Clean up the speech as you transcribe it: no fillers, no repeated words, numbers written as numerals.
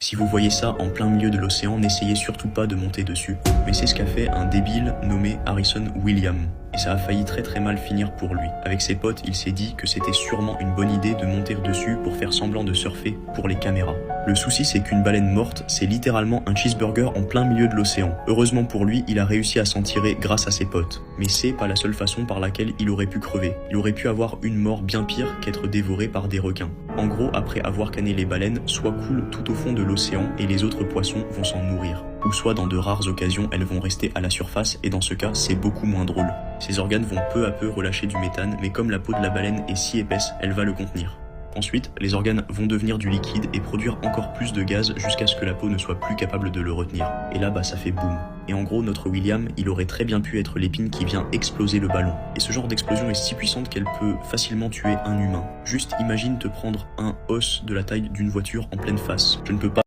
Si vous voyez ça en plein milieu de l'océan, n'essayez surtout pas de monter dessus. Mais c'est ce qu'a fait un débile nommé Harrison Williams. Et ça a failli très mal finir pour lui. Avec ses potes, il s'est dit que c'était sûrement une bonne idée de monter dessus pour faire semblant de surfer pour les caméras. Le souci, c'est qu'une baleine morte, c'est littéralement un cheeseburger en plein milieu de l'océan. Heureusement pour lui, il a réussi à s'en tirer grâce à ses potes. Mais c'est pas la seule façon par laquelle il aurait pu crever. Il aurait pu avoir une mort bien pire qu'être dévoré par des requins. En gros, après avoir canné les baleines, soit coulent tout au fond de l'océan et les autres poissons vont s'en nourrir. Ou soit dans de rares occasions, elles vont rester à la surface et dans ce cas, c'est beaucoup moins drôle. Ses organes vont peu à peu relâcher du méthane, mais comme la peau de la baleine est si épaisse, elle va le contenir. Ensuite, les organes vont devenir du liquide et produire encore plus de gaz jusqu'à ce que la peau ne soit plus capable de le retenir. Et là, ça fait boum. Et en gros, notre William, il aurait très bien pu être l'épine qui vient exploser le ballon. Et ce genre d'explosion est si puissante qu'elle peut facilement tuer un humain. Juste imagine te prendre un os de la taille d'une voiture en pleine face. Je ne peux pas